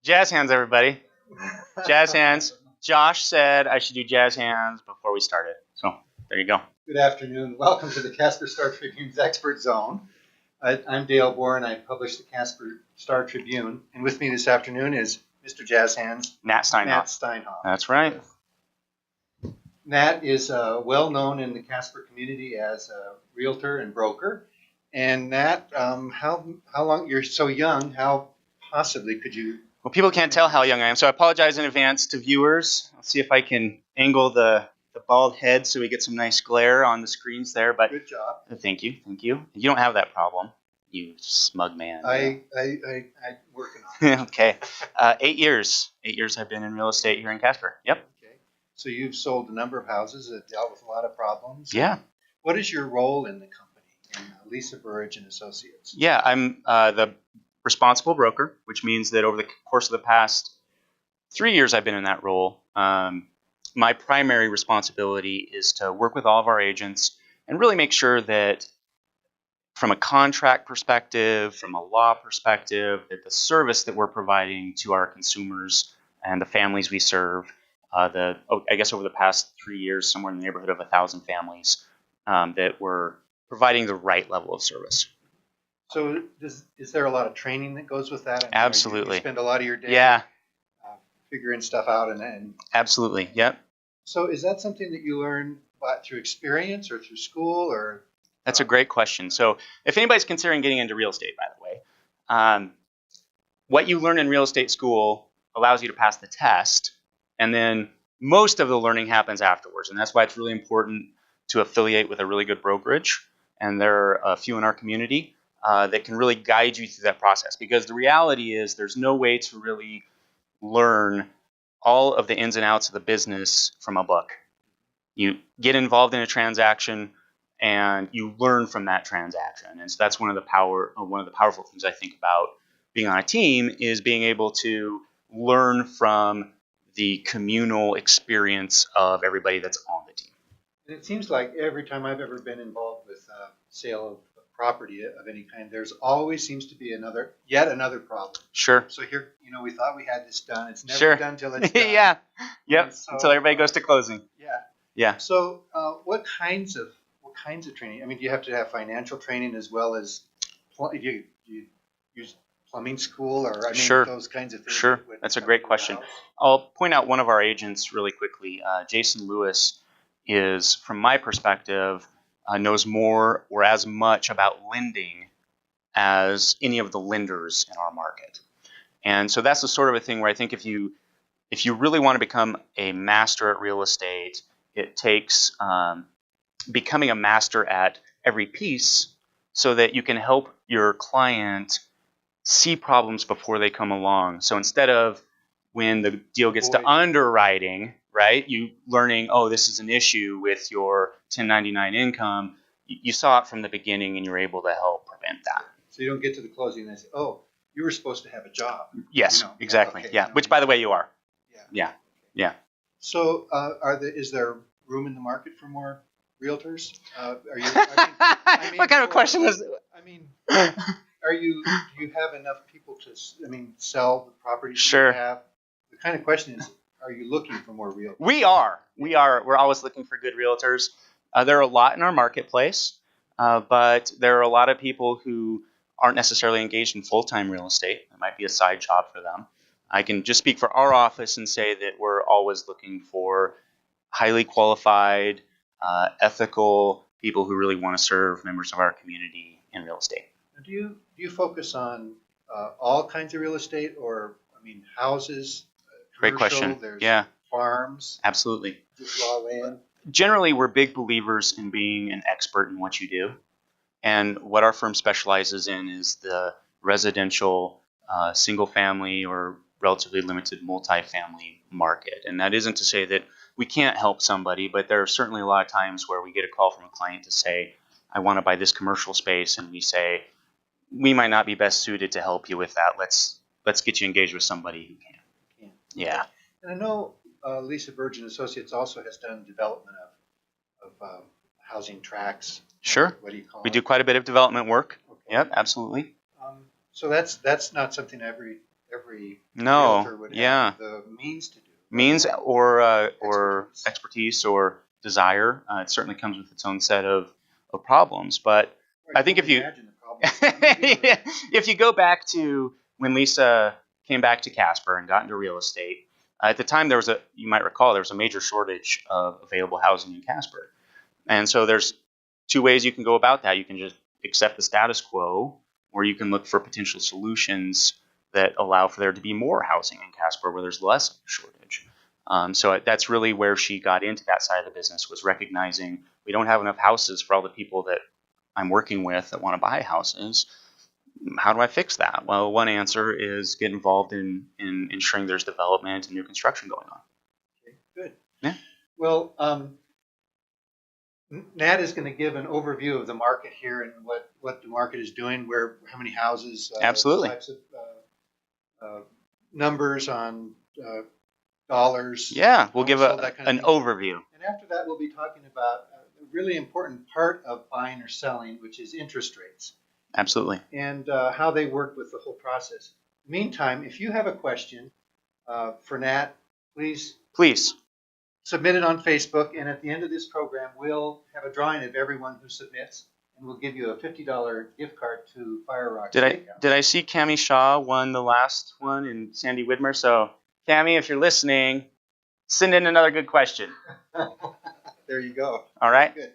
Jazz hands, everybody. Jazz hands. Josh said I should do jazz hands before we started. So there you go. Good afternoon. Welcome to the Casper Star Tribune's Expert Zone. I'm Dale Bourne. I publish the Casper Star Tribune. And with me this afternoon is Mr. Jazz Hands, Nat Steinhoff. Nat Steinhoff. That's right. Nat is well known in the Casper community as a realtor and broker. And Nat, how long, you're so young, how possibly could you? Well, people can't tell how young I am, so I apologize in advance to viewers. I'll see if I can angle the bald head so we get some nice glare on the screens there. But good job. Thank you. You don't have that problem, you smug man. I'm working on it. Okay. 8 years. 8 years I've been in real estate here in Casper. Yep. Okay. So you've sold a number of houses that dealt with a lot of problems. Yeah. What is your role in the company, in Lisa Burridge and Associates? Yeah, I'm the responsible broker, which means that over the course of the past 3 years I've been in that role. My primary responsibility is to work with all of our agents and really make sure that from a contract perspective, from a law perspective, that the service that we're providing to our consumers and the families we serve, I guess over the past 3 years, somewhere in the neighborhood of 1,000 families, that we're providing the right level of service. So is there a lot of training that goes with that? I mean, Absolutely. You spend a lot of your day figuring stuff out and Absolutely. Yep. So is that something that you learn through experience or through school or? That's a great question. So if anybody's considering getting into real estate, by the way, what you learn in real estate school allows you to pass the test, and then most of the learning happens afterwards. And that's why it's really important to affiliate with a really good brokerage. And there are a few in our community that can really guide you through that process. Because the reality is there's no way to really learn all of the ins and outs of the business from a book. You get involved in a transaction and you learn from that transaction. And so that's one of the powerful things I think about being on a team is being able to learn from the communal experience of everybody that's on the team. And it seems like every time I've ever been involved with sale of property of any kind, there's always seems to be yet another problem. Sure. So here, we thought we had this done. It's never done till it's done. Yeah. Yep. So, until everybody goes to closing. Yeah. Yeah. So what kinds of training? I mean, do you have to have financial training as well as you use plumbing school or sure. Those kinds of things? Sure. That's a great question. I'll point out one of our agents really quickly. Jason Lewis is, from my perspective, knows more or as much about lending as any of the lenders in our market. And so that's the sort of a thing where I think if you really want to become a master at real estate, it takes becoming a master at every piece so that you can help your client see problems before they come along. So instead of when the deal gets to underwriting, right, you learning, oh, this is an issue with your 1099 income, you saw it from the beginning and you're able to help prevent that. So you don't get to the closing and they say, oh, you were supposed to have a job. Yes, exactly. Okay, yeah, which, by the way, you are. Yeah. So is there room in the market for more realtors? What kind of question was it? Do you have enough people to sell the properties sure. you have? The kind of question is, are you looking for more realtors? We are. We're always looking for good realtors. There are a lot in our marketplace, but there are a lot of people who aren't necessarily engaged in full-time real estate. It might be a side job for them. I can just speak for our office and say that we're always looking for highly qualified, ethical people who really want to serve members of our community in real estate. Do you focus on all kinds of real estate, or houses? Great question. There's farms. Absolutely. Just raw land. Generally, we're big believers in being an expert in what you do. And what our firm specializes in is the residential, single-family or relatively limited multifamily market. And that isn't to say that we can't help somebody, but there are certainly a lot of times where we get a call from a client to say, I want to buy this commercial space, and we say, we might not be best suited to help you with that. Let's get you engaged with somebody who can. Yeah. And I know Lisa Burridge and Associates also has done development of housing tracts. Sure. What do you call it? We do quite a bit of development work. Okay. Yep, absolutely. So that's not something every every No. realtor would Yeah. have the means to do. Means or Expertise. expertise or desire. It certainly comes with its own set of problems. But Well, I think can if you imagine the problem. if you go back to when Lisa came back to Casper and got into real estate, at the time you might recall there was a major shortage of available housing in Casper. And so there's two ways you can go about that. You can just accept the status quo, or you can look for potential solutions that allow for there to be more housing in Casper where there's less of a shortage. So that's really where she got into that side of the business, was recognizing we don't have enough houses for all the people that I'm working with that want to buy houses. How do I fix that? Well, one answer is get involved in ensuring there's development and new construction going on. Okay, good. Yeah. Well, Nat is going to give an overview of the market here and what the market is doing, how many houses, Absolutely. types of numbers on dollars. Yeah, we'll give sold, that kind of an thing. overview. And after that, we'll be talking about a really important part of buying or selling, which is interest rates. Absolutely. And how they work with the whole process. Meantime, if you have a question for Nat, please submit it on Facebook. And at the end of this program, we'll have a drawing of everyone who submits, and we'll give you a $50 gift card to Fire Rock Steakhouse. Did I see Cami Shaw won the last one and Sandy Widmer? So Cami, if you're listening, send in another good question. There you go. All right. Good.